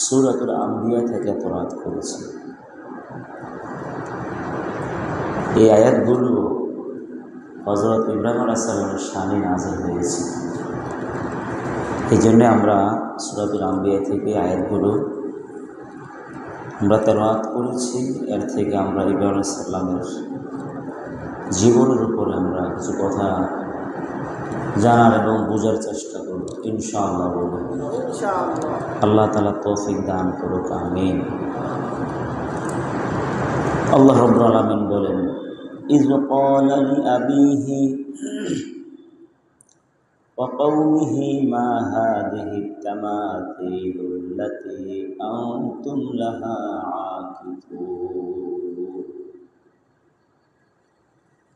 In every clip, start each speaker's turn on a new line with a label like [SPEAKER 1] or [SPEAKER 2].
[SPEAKER 1] সূরাতুল আম্বিয়া থেকে তেলাওয়াত করেছি। এই আয়াতগুলো হযরত ইব্রাহিম আলাইহিস সালামের শানে নাযিল হয়েছে। এই জন্য আমরা সূরাতুল আম্বিয়া থেকে আয়াতগুলো আমরা তেলাওয়াত করেছি। এর থেকে আমরা ইব্রাহিম আলাইহিস সালামের জীবনের উপরে আমরা কিছু কথা জানার এবং বোঝার চেষ্টা করব ইনশাআল্লাহ। আল্লাহ তাআলা তৌফিক দান করুক, আমিন। আল্লাহ রাব্বুল আলামিন বলেন, ইয ক্বালা লিআবিহি ওয়া কওমিহি মা হাযিহি তামাথিলুল্লাতী আনতুম লাহা আকিফুন।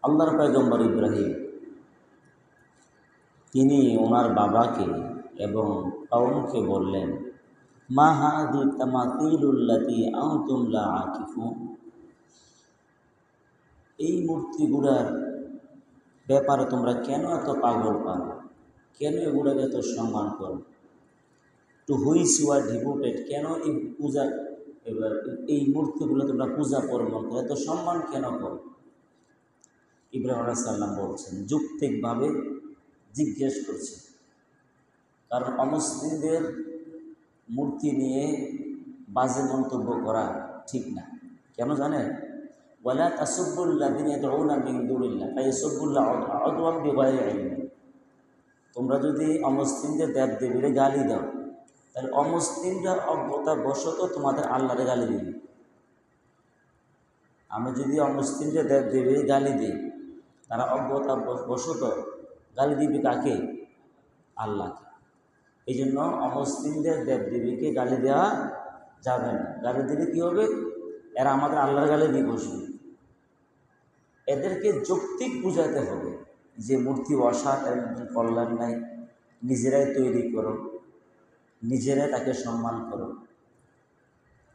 [SPEAKER 1] আল্লাহর পয়গম্বর ইব্রাহিম তিনি ওনার বাবাকে এবং কওমকে বললেন, মা হাযিহি তামাথিলুল্লাতী আনতুম লাহা আকিফুন, এই মূর্তিগুলার ব্যাপারে তোমরা কেন এত পাগল পাও, কেন এগুলোকে এত সম্মান করো? To which you are devoted, কেন এই পূজা এই মূর্তিগুলো তোমরা পূজা কর্মণ করো, এত সম্মান কেন করো? ইব্রাহিম আলাইহিস সালাম বলছেন, যৌক্তিকভাবে জিজ্ঞেস করছে, কারণ অমুসলিমদের মূর্তি নিয়ে বাজে মন্তব্য করা ঠিক না। কেন জানেন? ওয়ালা তাসুব্বুল্লাযিনা ইয়াদউনা মিন দুনিল্লাহ ফায়াসুব্বুল্লাহ আদওয়াম বিগাইরি ইলম। তোমরা যদি অমুসলিমদের দেবদেবীরে গালি দাও, তাহলে অমুসলিমরা অজ্ঞতা বশত তোমাদের আল্লাহরে গালি দিবে। আমি যদি অমুসলিমদের দেবদেবীরে গালি দিই, তারা অজ্ঞতা বশত গালি দিবে কাকে? আল্লাহকে। এই জন্য অমুসলিমদের দেবদেবীকে গালি দেওয়া যাবে না। গালি দিলে কী হবে? এরা আমাদের আল্লাহর গালি দিয়ে বসবে। এদেরকে যৌক্তিক বুঝাতে হবে যে মূর্তি বসা এর কল্যাণ নাই, নিজেরাই তৈরি করো, নিজেরাই তাকে সম্মান করো,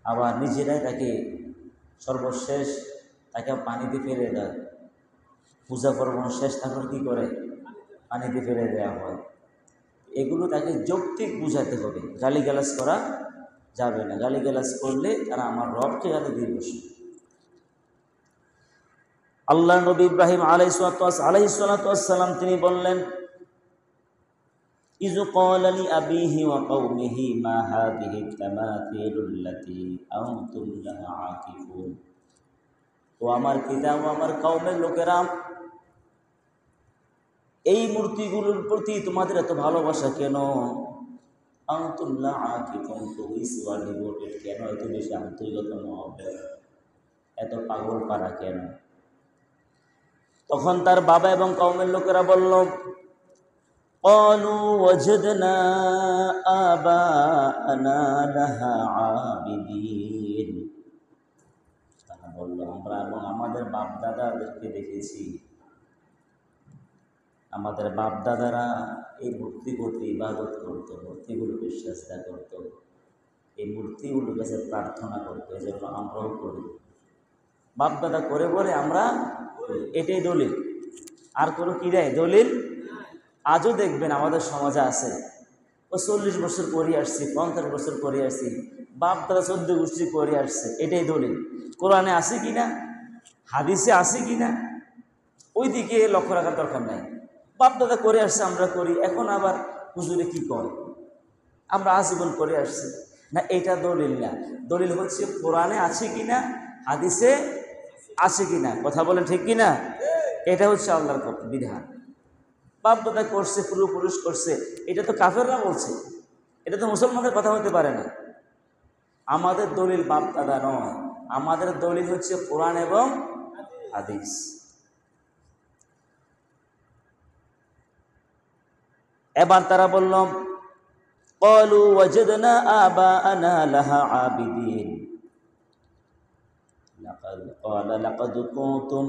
[SPEAKER 1] আবার নিজেরাই তাকে সর্বশেষ তাকে পানিতে ফেলে দেয়। পূজা পর্বণ শেষ তারপর কী করে? পানিতে ফেলে দেওয়া হয়। এগুলো তাকে যৌক্তিক বুঝাতে হবে, গালিগালাজ করা যাবে না। গালিগালাজ করলে তারা আমার রবকে গালি দিয়ে বসে। আল্লাহ নবী ইব্রাহিম আলাইহিস সালাতু ওয়াস সালাম তিনি বললেন, ইয ক্বালা লিআবিহি ওয়া কওমিহি মা হাযিহি তামাথিলুল্লাতী আনতুম লাহা আকিফুন। ও আমার পিতা ও আমার কওমের লোকেরা, এই মূর্তিগুলোর প্রতি তোমাদের এত ভালোবাসা কেন? আনতুম লাহা আকিফুন, to which you are devoted, কেন এত বেশি আন্তরিকতা মহব্বত, এত পাগল পারা কেন? তখন তার বাবা এবং কওমের লোকেরা বলল, ক্বালু ওয়াজাদনা আবা'ানা লাহা আবিদিন। তারা বলল, আমরা এবং আমাদের বাপ দাদাদেরকে দেখেছি, আমাদের বাপ দাদারা এই মূর্তিগুলোকে ইবাদত করতো, মূর্তিগুলোকে সিজদা করতো, এই মূর্তিগুলোর কাছে প্রার্থনা করতো। এজন্য আমরাও করি। বাপ দাদা করে বলে আমরা, এটাই দলিল। আর কোনো কিরাই দলিল আজও দেখবেন আমাদের সমাজে আছে। ও 40 বছর করে আসছি, 50 বছর করে আসছি, বাপ দাদা 14 গোষ্ঠী করে আসছে, এটাই দলিল। কোরআনে আছে কিনা, হাদিসে আছে কিনা, ওই দিকে লক্ষ্য রাখার দরকার নাই। বাপ দাদা করে আসছে, আমরা করি। এখন আবার হুজুরে কি করে, আমরা আজীবন করে আসছি না, এটা দলিল না। দলিল হচ্ছে কোরআনে আছে কিনা, হাদিসে আছে কিনা। কথা বলেন ঠিক কিনা? এটা হচ্ছে আল্লাহর বিধান। বাপ দাদা করছে, পূর্বপুরুষ করছে, এটা তো কাফেররা বলছে, এটা তো মুসলমানদের কথা হতে পারে না। আমাদের দলিল বাপ দাদা নয়, আমাদের দলিল হচ্ছে কোরআন এবং হাদিস। এবার তারা বলল, ক্বালু ওয়াজাদনা আবা'ানা লাহা আবিদিন। লাকাদ কুনতুম,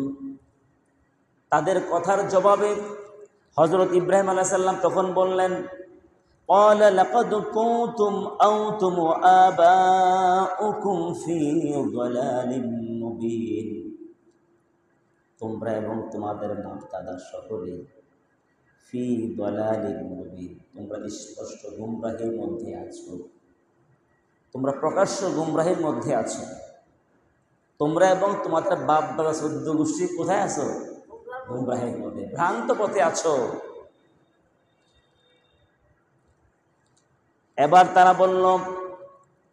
[SPEAKER 1] তাদের কথার জবাবে হযরত ইব্রাহিম আলাইহিস সালাম তখন বললেন, ক্বালা লাকাদ কুনতুম আনতুম ওয়া আবাউকুম ফি যালালিম মুবিন। তোমরা এবং তোমাদের বাপ দাদা সকলে ফি যালালিম মুবিন, তোমরা স্পষ্ট গুমরাহির মধ্যে আছো। তোমরা প্রকাশ্য গুমরাহির মধ্যে আছো। তোমরা এবং তোমাদের বাপ দাদা 14 গোষ্ঠী কোথায় আছো? গুমরাহির মধ্যে, ভ্রান্ত পথে আছো। এবার তারা বলল,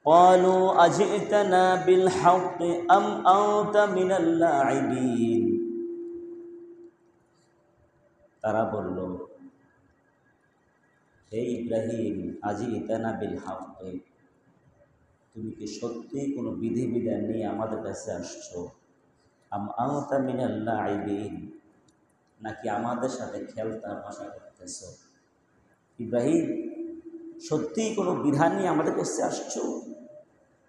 [SPEAKER 1] ক্বালু আজি'তানা বিল হাক্কি আম আনতা মিনাল লাঈবিন। তারা বলল, হে ইব্রাহিম, আজি'তানা বিল হাক্কি, তুমি কি সত্যি কোনো বিধিবিধান নিয়ে আমাদের কাছে আসছো? আম আনতা মিনাল লাঈবিন, নাকি আমাদের সাথে খেলতামাশা করতেছো? ইব্রাহিম, সত্যিই কোনো বিধান নিয়ে আমাদের কাছে আসছো,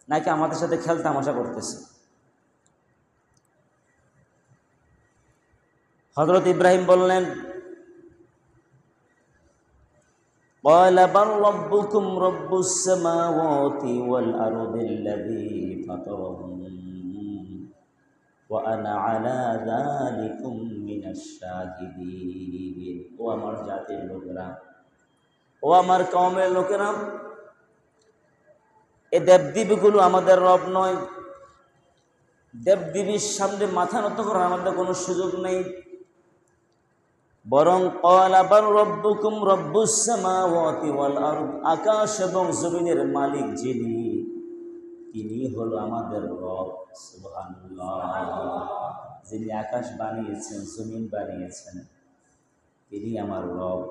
[SPEAKER 1] নাকি আমাদের সাথে খেলতামাশা করতেছো? হযরত ইব্রাহিম বললেন, قال بل ربكم رب السماوات والأرض الذي فطرهم وأنا على ذلكم من الشاهدين। ও আমার জাতির লোকেরা, ও আমার কওমের লোকেরা, এই দেবদেবীগুলো আমাদের রব নয়। দেবদেবীর সামনে মাথা নত করার আমাদের কোনো সুযোগ নেই। বরং ক্বালা বাল রব্বুকুম রব্বুস সামাওয়াতি ওয়াল আরদ, আকাশ এবং জমিনের মালিক যিনি, তিনি হলো আমাদের রব। সুবহানাল্লাহ। যিনি আকাশ বানিয়েছেন, জমিন বানিয়েছেন, তিনি আমার রব।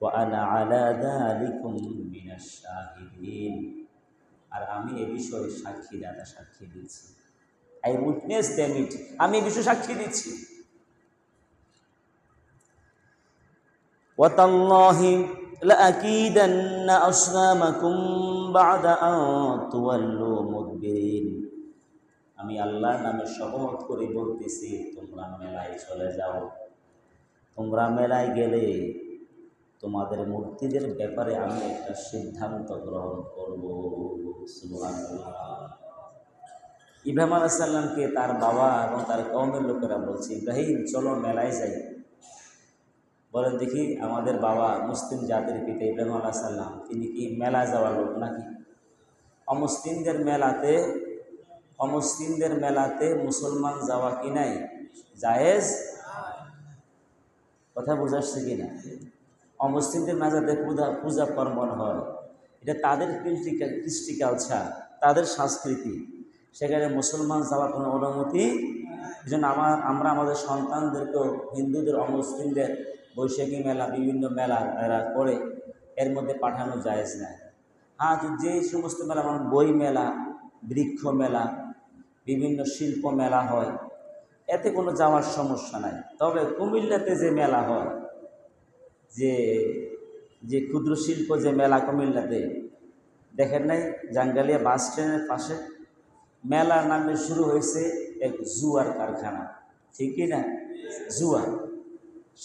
[SPEAKER 1] ওয়া আনা আলা যালিকুম মিনাশ শাহিদিন, আর আমি এ বিষয়ে সাক্ষীদাতা, সাক্ষী দিচ্ছি। আই উইটনেস দ্যাম ইট, আমি এ বিষয়ে সাক্ষী দিচ্ছি। وَتَاللَّهِ لَأَكِيدَنَّ أَصْنَامَكُمْ بَعْدَ أَن تُوَلُّوا مُدْبِرِينَ। আমি আল্লাহর নামে শপথ করে বলতেছি, তোমরা মেলায় চলে যাও। তোমরা মেলায় গেলে তোমাদের মূর্তিদের ব্যাপারে আমি একটা সিদ্ধান্ত গ্রহণ করব। সুবহানাল্লাহ। ইব্রাহিম আলাইহিস সালামকে তার বাবা এবং তার কওমের লোকেরা বলছে, ইব্রাহিম চলো মেলায় যাই। বলেন দেখি, আমাদের বাবা মুসলিম জাতির পিতা ইব্রাহিম আলাইহিস সালাম, তিনি কি মেলায় যাওয়ার লোক নাকি? অমুসলিমদের মেলাতে মুসলমান যাওয়া কি নাই? জায়েজ? কথা বুঝাচ্ছে কিনা? অমুসলিমদের মেলাতে পূজা পার্বণ হয়, এটা তাদের কৃষ্টি কালচার, তাদের সংস্কৃতি। সেখানে মুসলমান যাওয়ার কোনো অনুমতি। এই জন্য আমরা আমাদের সন্তানদেরকেও হিন্দুদের, অমুসলিমদের বৈশাখী মেলা, বিভিন্ন মেলা এরা করে, এর মধ্যে পাঠানো জায়েজ না। হ্যাঁ, যে সমস্ত মেলা, মানে বই মেলা, বৃক্ষ মেলা, বিভিন্ন শিল্প মেলা হয়, এতে কোনো যাওয়ার সমস্যা নাই। তবে কুমিল্লাতে যে মেলা হয়, যে ক্ষুদ্র শিল্প যে মেলা কুমিল্লাতে, দেখেন নাই জাঙ্গালিয়া বাস স্ট্যান্ডের পাশে মেলার নামে শুরু হয়েছে এক জুয়ার কারখানা, ঠিক কি না? জুয়া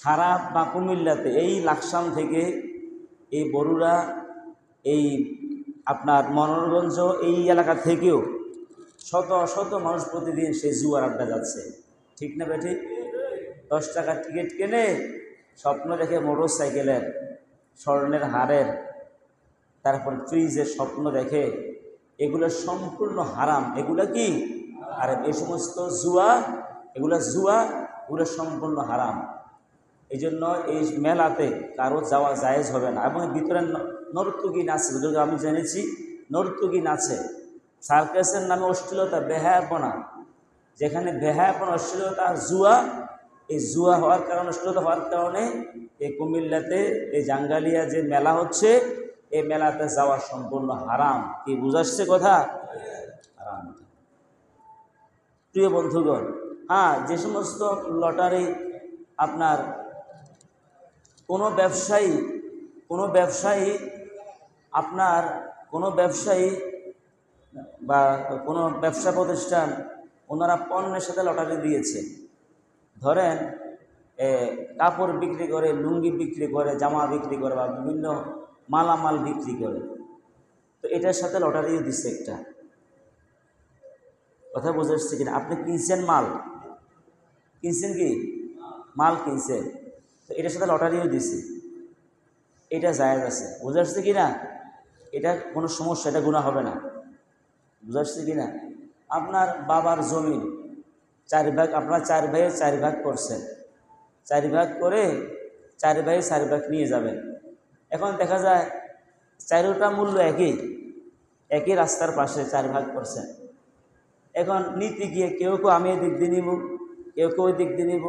[SPEAKER 1] সারা বা কুমিল্লাতে, এই লাকসাম থেকে, এই বরুড়া, এই আপনার মনোরগঞ্জ, এই এলাকা থেকেও শত শত মানুষ প্রতিদিন সেই জুয়ার আড্ডা যাচ্ছে, ঠিক না বেঠিক? 10 টাকার টিকিট কেনে, স্বপ্ন দেখে মোটর সাইকেলের, স্বর্ণের হারের, তারপর ফ্রিজের স্বপ্ন দেখে। এগুলো সম্পূর্ণ হারাম। এগুলো কি? আর এই সমস্ত জুয়া, এগুলো সম্পূর্ণ হারাম। এই জন্য এই মেলাতে কারো যাওয়া জায়েজ হবে না। এবং ভিতরে নর্তকী নাচে, যদি আমি জেনেছি নর্তকী নাচে। সার্কাসের নামে অশ্লীলতা, বেহায়াপনা, যেখানে বেহায়াপনা, অশ্লীলতা আর জুয়া, এই জুয়া হওয়ার কারণে, অশ্লীলতা হওয়ার কারণে এই কুমিল্লাতে এই জাঙ্গালিয়া যে মেলা হচ্ছে, এই মেলাতে যাওয়া সম্পূর্ণ হারাম। কি বুঝাচ্ছে কথা? হারাম। প্রিয় বন্ধুগণ, হ্যাঁ, যে সমস্ত লটারি আপনার কোনো ব্যবসায়ী বা কোনো ব্যবসা প্রতিষ্ঠান, ওনারা পণ্যের সাথে লটারি দিয়েছে। ধরেন কাপড় বিক্রি করে, লুঙ্গি বিক্রি করে, জামা বিক্রি করে, বা বিভিন্ন মালামাল বিক্রি করে, তো এটার সাথে লটারিও দিচ্ছে একটা। কথা বুঝে আসছে কিনা? আপনি কিনছেন মাল, কিনছেন কি মাল কিনছেন, তো এটার সাথে লটারিও দিছে, এটা জায়েজ আছে। বুঝে আসছে কিনা? এটা কোনো সমস্যা, এটা গুনাহ হবে না। বুঝাচ্ছি কি না? আপনার বাবার জমিন 4 ভাগ, আপনার 4 ভাইয়ে 4 ভাগ করছেন, 4 ভাগ করে 4 ভাইয়ে 4 ভাগ নিয়ে যাবেন। এখন দেখা যায় 4টা মূল্য একই রাস্তার পাশে 4 ভাগ করছেন। এখন নিতে গিয়ে কেউ আমি এই দিক দিয়ে নিব, কেউ ওই দিক দিয়ে নিব,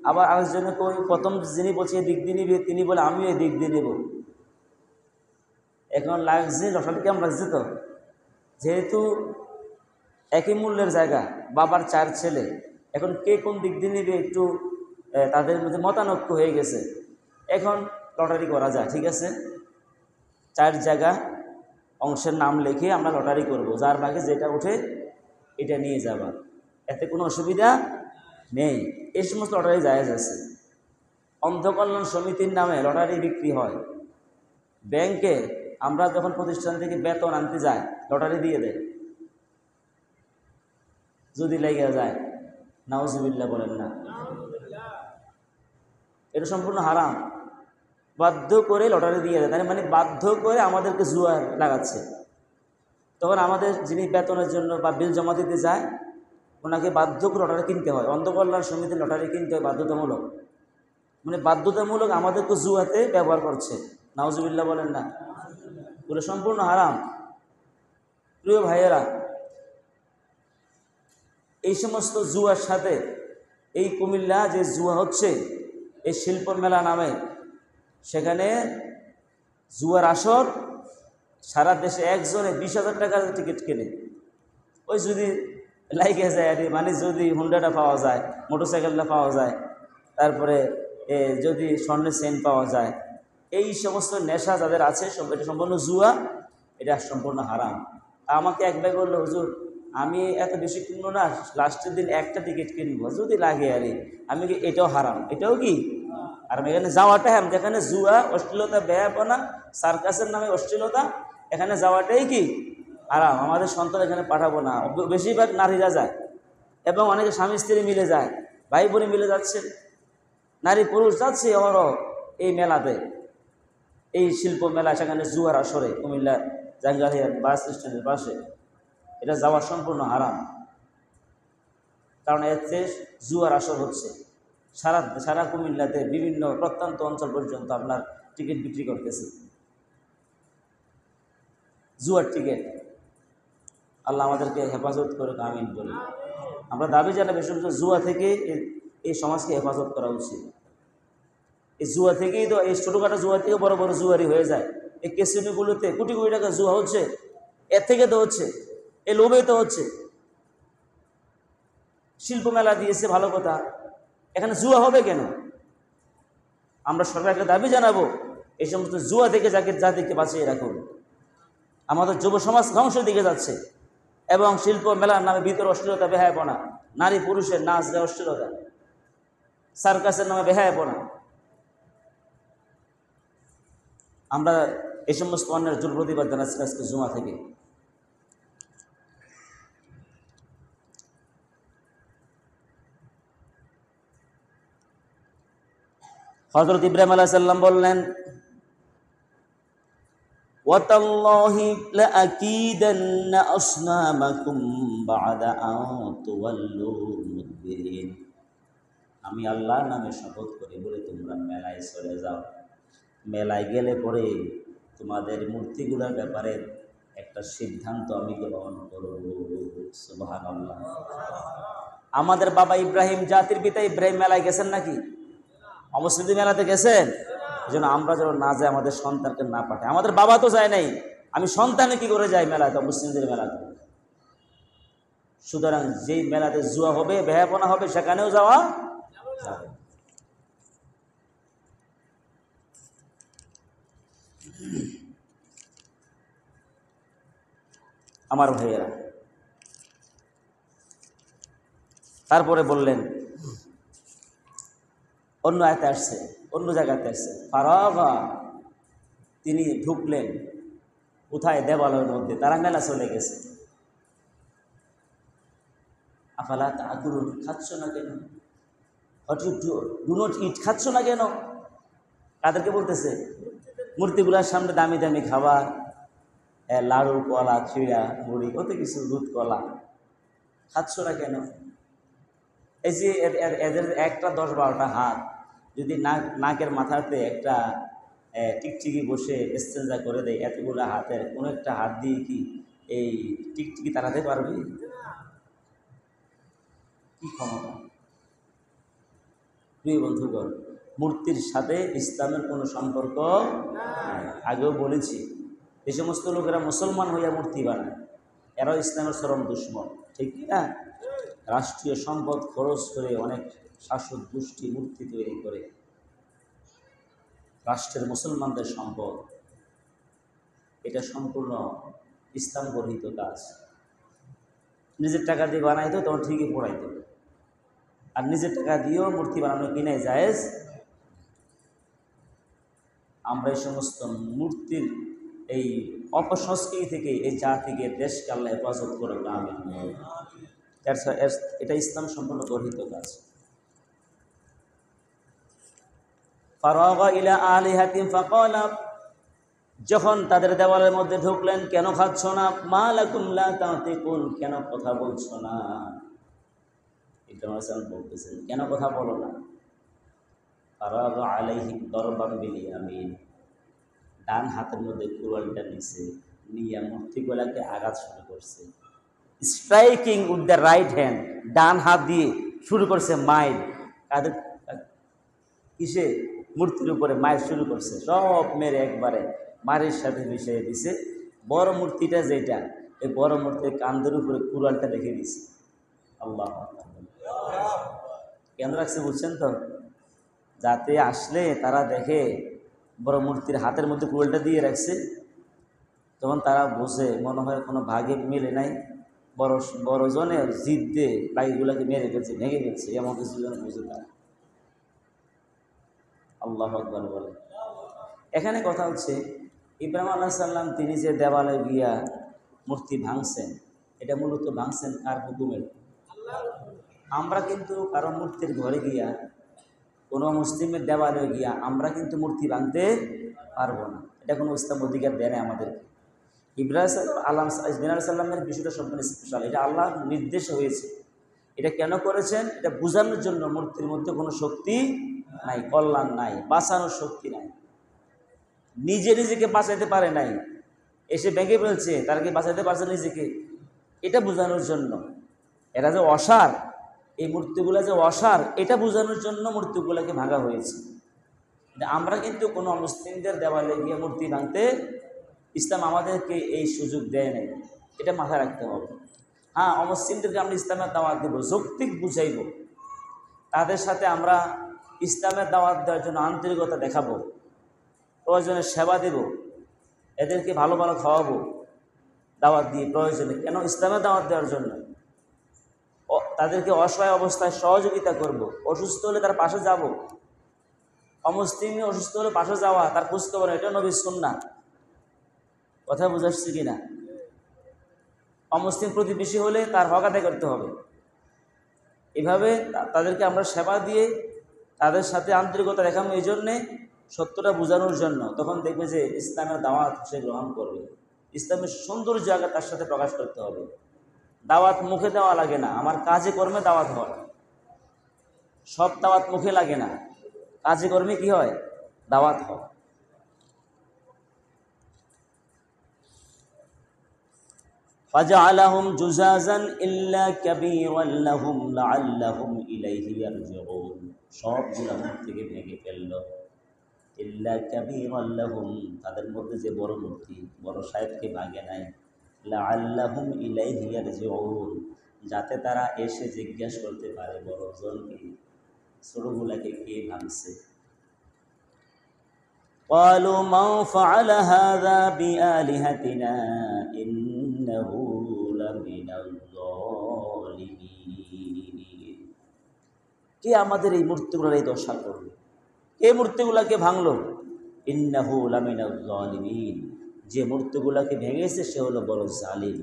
[SPEAKER 1] আবার আরেকজনে প্রথম যিনি বলছে এই দিক দিয়ে নিবে তিনি বলে আমিও এই দিক দিয়ে নেব। এখন লাগছে লটারি কেমন লাগছে তো, যেহেতু একই মূল্যের জায়গা, বাবার 4 ছেলে, এখন কে কোন দিক দিয়ে নেবে একটু তাদের মধ্যে মতানৈক্য হয়ে গেছে। এখন লটারি করা যায়, ঠিক আছে, 4 জায়গা অংশের নাম লিখে আমরা লটারি করব, যার ভাগে যেটা উঠে এটা নিয়ে যাবা, এতে কোনো অসুবিধা নেই। এই সমস্ত লটারি জায়েজ আছে। অন্ধকল্যাণ সমিতির নামে লটারি বিক্রি হয়। ব্যাংকে আমরা যখন প্রতিষ্ঠান থেকে বেতন আনতে যাই লটারি দিয়ে দেয়, যদি লেগে যায়, নাউজুবিল্লাহ বলেন না, এটা সম্পূর্ণ হারাম। বাধ্য করে লটারি দিয়ে দেয়, তার মানে বাধ্য করে আমাদেরকে জুয়া লাগাচ্ছে। তখন আমাদের যিনি বেতনের জন্য বা বিল জমা দিতে যায় ওনাকে বাধ্য করে লটারি কিনতে হয়। অন্ধকল্যাণ সমিতির লটারি কিনতে হয় বাধ্যতামূলক, মানে বাধ্যতামূলক আমাদেরকে জুয়াতে ব্যবহার করছে। নাউজুবিল্লাহ বলেন না, পুরো সম্পূর্ণ হারাম। প্রিয় ভাইয়েরা, এই সমস্ত জুয়ার সাথে এই কুমিল্লা যে জুয়া হচ্ছে এই শিল্প মেলা নামে, সেখানে জুয়ার আসর সারা দেশে একজনে 20,000 টাকার টিকিট কেনে। ওই যদি লাইগে যায় আর মানে যদি হুন্ডাটা পাওয়া যায়, মোটরসাইকেলটা পাওয়া যায়, তারপরে যদি স্বর্ণের চেন পাওয়া যায়, এই সমস্ত নেশা যাদের আছে এটা সম্পূর্ণ জুয়া, এটা সম্পূর্ণ হারাম। আমাকে এক ভাই বললো, হুজুর আমি এত বেশি কিনবো না, লাস্টের দিন একটা টিকিট কিনবো যদি লাগে আরে। আমি কি এটাও হারাম? এটাও কি? আর এখানে যাওয়াটা হারাম, যেখানে জুয়া, অশ্লীলতা, ব্যয়াপনা, সার্কাসের নামে অশ্লীলতা, এখানে যাওয়াটাই কি হারাম। আমাদের সন্তান এখানে পাঠাবো না। বেশিরভাগ নারীরা যায় এবং অনেকে স্বামী স্ত্রী মিলে যায়, ভাই বোনে মিলে যাচ্ছে, নারী পুরুষ যাচ্ছে অহরহ এই মেলাতে, এই শিল্প মেলা, সেখানে জুয়ার আসরে কুমিল্লা জাঙ্গালিয়া বাস স্ট্যান্ডের পাশে। এটা যাওয়া সম্পূর্ণ হারাম, কারণ এতে জুয়ার আসর হচ্ছে। সারা কুমিল্লাতে বিভিন্ন প্রত্যন্ত অঞ্চল পর্যন্ত আপনার টিকিট বিক্রি করতেছে, জুয়ার টিকিট। আল্লাহ আমাদেরকে হেফাজত করে, আমিন বলি। আমরা দাবি জানাবো জুয়া থেকে এই সমাজকে হেফাজত করা উচিত। এই জুয়া থেকেই তো, এই ছোটোখাটো জুয়া থেকে বড় বড় জুয়ারি হয়ে যায়। এই ক্যাসিনোগুলোতে কোটি কোটি টাকা জুয়া হচ্ছে, এর থেকে তো হচ্ছে, এই লোভে তো হচ্ছে। শিল্প মেলা দিয়েছে ভালো কথা, এখানে জুয়া হবে কেন? আমরা সরকারকে দাবি জানাবো এই সমস্ত জুয়া থেকে জাতিকে বাঁচিয়ে রাখুন। আমাদের যুব সমাজ ধ্বংসের দিকে যাচ্ছে এবং শিল্প মেলার নামে ভিতর অশ্লীলতা, বেহায়াপনা, নারী পুরুষের নাচ দেয় অশ্লীলতা, সার্কাসের নামে বেহায়াপনা। আমরা এই সমস্ত অন্যের জোর প্রতিবাদ জানাচ্ছি আজকে জুমা থেকে। হযরত ইব্রাহিম আলাইহিস সালাম বললেন, ওয়াতাল্লাহি লাআকিদান্না আসনামাকুম বা'দা আন তুওয়াল্লু মুদবিরিন। আমি আল্লাহর নামে শপথ করে বলে তোমরা মেলায় চলে যাও, মেলায় গেলে পরে তোমাদের মূর্তিগুলোর ব্যাপারে একটা সিদ্ধান্ত আমি গ্রহণ করব। সুবহানাল্লাহ। আমাদের বাবা ইব্রাহিম, জাতির পিতা ইব্রাহিম মেলায় গেছেন নাকি? অমুসলিম মেলাতে গেছেন? এই জন্য আমরা যেন না যাই, আমাদের সন্তানকে না পাঠায়। আমাদের বাবা তো যায় নাই, আমি সন্তানে কি করে যাই মেলাতে, মুসলিমদের মেলাতে? সুতরাং যেই মেলাতে জুয়া হবে, বেহায়াপনা হবে, সেখানেও যাওয়া যাবে। আমার ভাইয়েরা, তারপরে বললেন, অন্য আয়াতে আসছে, অন্য জায়গাতে আসছে, ফারাগা, তিনি ঢুকলেন কোথায়? দেবালয়ের মধ্যে। তারা মেলা চলে গেছে। আফালা তাকুলুন, খাচ্ছ না কেন? ডু নট ইট, খাচ্ছ না কেন? তাদেরকে বলতেছে, মূর্তিগুলার সামনে দামি দামি খাবার, লাড়ু, কলা, চিড়া, মুড়ি, কত কিছু, দুধ, কলা, খাচ্ছ না কেন? এই যে এদের একটা 10-12টা হাত যদি নাকের মাথাতে একটা টিকটিকি বসে এক্সচেঞ্জা করে দেয়, এতগুলো হাতের কোনো একটা হাত দিয়ে কি এই টিকটিকি তাড়াতে পারবে? কি ক্ষমতা! প্রিয় বন্ধুগণ, মূর্তির সাথে ইসলামের কোনো সম্পর্ক নাই। আগেও বলেছি, এই সমস্ত লোকেরা মুসলমান হইয়া মূর্তি বানায়, এরাও ইসলামের চরম দুশ্মন, ঠিক না? রাষ্ট্রীয় সম্পদ খরচ করে অনেক শাসক গোষ্ঠী মূর্তি তৈরি করে, রাষ্ট্রের মুসলমানদের সম্পদ, এটা সম্পূর্ণ ইসলাম গর্হিত কাজ। নিজের টাকা দিয়ে বানাইতো তখন ঠিকই পড়াইতো, আর নিজের টাকা দিয়েও মূর্তি বানানো কিনে জায়েজ। আমরা এই সমস্ত মূর্তির এই অপসংস্কৃতি থেকে এই জাতিকে, দেশকে আল্লাহ হেফাজত করে। আমিন। এটা ইসলাম সম্পূর্ণ গর্হিত কাজ। ফারাগা ইলা আলিহাতিম ফাকালা, যখন তাদের দেওয়ালের মধ্যে ঢুকলেন, কেন খাচ্ছ না? মা লাকুম লা তানতিকুন, কেন কথা বলছো না? ইব্রাহিম আলাইহিস বলতেছেন, কেন কথা বলো না? ফারাগা আলাইহিম দরবাম বিল ইয়ামিন, ডান হাতের মধ্যে কুড়ালটা নিছে, নিয়ে মূর্তিগুলাকে আঘাত শুরু করছে। Striking with the right hand, ডান হাত দিয়ে শুরু করছে মাইর। কাদের? কিসে? মূর্তির উপরে মায়ের শুরু করছে, সব মেরে একবারে মায়ের সাথে মিশিয়ে দিছে। বড় মূর্তিটা যেটা, এই বড় মূর্তির কান্দের উপরে কুড়ালটা রেখে দিছে। আল্লাহ কেন রাখছে বুঝছেন তো? যাতে আসলে তারা দেখে বড় মূর্তির হাতের মধ্যে কুড়ালটা দিয়ে রাখছে, তখন তারা বোঝে মনে হয় কোনো ভাগে মিলে নাই, বড় জনের জিদ দিয়ে বাকিগুলাকে মেরে ফেলছে, ভেঙে ফেলছে, এমন কিছু জন বুঝে তারা। আল্লাহু আকবার বলে। এখানে কথা হচ্ছে, ইব্রাহিম আলাইহিস সালাম তিনি যে দেওয়ালে গিয়া মূর্তি ভাঙছেন, এটা মূলত ভাঙছেন কার হুকুমে? আমরা কিন্তু কারো মূর্তির ঘরে গিয়া, কোনো মুসলিমের দেওয়ালে গিয়া আমরা কিন্তু মূর্তি ভাঙতে পারবো না, এটা কোনো ইসলাম অধিকার দেয় না আমাদেরকে। ইব্রাহিম আলাইহিস সালামের বিষয়টা সম্পূর্ণ স্পেশাল, এটা আল্লাহর নির্দেশ হয়েছে। এটা কেন করেছেন? এটা বোঝানোর জন্য মূর্তির মধ্যে কোনো শক্তি নাই, কল্যাণ নাই, বাঁচানোর শক্তি নাই, নিজেকে বাঁচাইতে পারে নাই, এসে ভেঙে ফেলছে, তারা কি বাঁচাইতে পারছে নিজেকে? এটা বোঝানোর জন্য। এরা যে অসার, এই মূর্তিগুলা যে অসার, এটা বোঝানোর জন্য মূর্তিগুলাকে ভাঙা হয়েছে। আমরা কিন্তু কোনো মুসলিমদের দেওয়ালে গিয়ে মূর্তি ভাঙতে, ইসলাম আমাদেরকে এই সুযোগ দেয় নাই, এটা মাথায় রাখতে হবে। হ্যাঁ, অমুসলিমদেরকে আমরা ইসলামের দাওয়াত দেব, যৌক্তিক বুঝাইব, তাদের সাথে আমরা ইসলামের দাওয়াত দেওয়ার জন্য আন্তরিকতা দেখাবো, প্রয়োজনে সেবা দেব, এদেরকে ভালো ভালো খাওয়াবো দাওয়াত দিয়ে, প্রয়োজনে কেন? ইসলামের দাওয়াত দেওয়ার জন্য। তাদেরকে অসহায় অবস্থায় সহযোগিতা করব, অসুস্থ হলে তার পাশে যাব। অমুসলিম অসুস্থ হলে পাশে যাওয়া, তার খোঁজখবর, এটা নবীর সুন্নাহ। কথা বুঝাচ্ছি কিনা? অমুসলিম প্রতিবেশী হলে তার হক আদায় করতে হবে। এভাবে তাদেরকে আমরা সেবা দিয়ে তাদের সাথে আন্তরিকতা দেখাবো, এই জন্যে সত্যটা বোঝানোর জন্য। তখন দেখবে যে ইসলামের দাওয়াত সে গ্রহণ করবে, ইসলামের সুন্দর জায়গা তার সাথে প্রকাশ করতে হবে। দাওয়াত মুখে দেওয়া লাগে না, আমার কাজে কর্মে দাওয়াত হয়। সব দাওয়াত মুখে লাগে না, কাজে কর্মে কি হয়? দাওয়াত হয়। ফাজআলাহুম জুজাজান ইল্লা কাবীরান লাহুম লাআল্লাহুম ইলাইহি ইয়ারজিউন, সবগুলো মুখ থেকে ভেঙে ফেলল। ইল্লা কাবীরান লাহুম, তাদের মধ্যে যে বড় মূর্তি, বড় সাহেবকে ভাঙে নাই। লাআল্লাহুম ইলাইহি ইয়ারজিউন, যাতে তারা এসে জিজ্ঞাসা করতে পারে বড়জনকে, ছোটগুলাকে কে ভাঙছে। ক্বালু মান ফাআলা হাযা বিআলিহাতিনা ইন্নাহু লামিনাল যালিমিন, কে আমাদের এই মূর্তিগুলোর এই দশা করলো? কে মূর্তিগুলাকে ভাঙলো? ইন্নাহু লামিনাল যালিমিন, যে মূর্তিগুলাকে ভেঙেছে সে হলো বড় জালিম।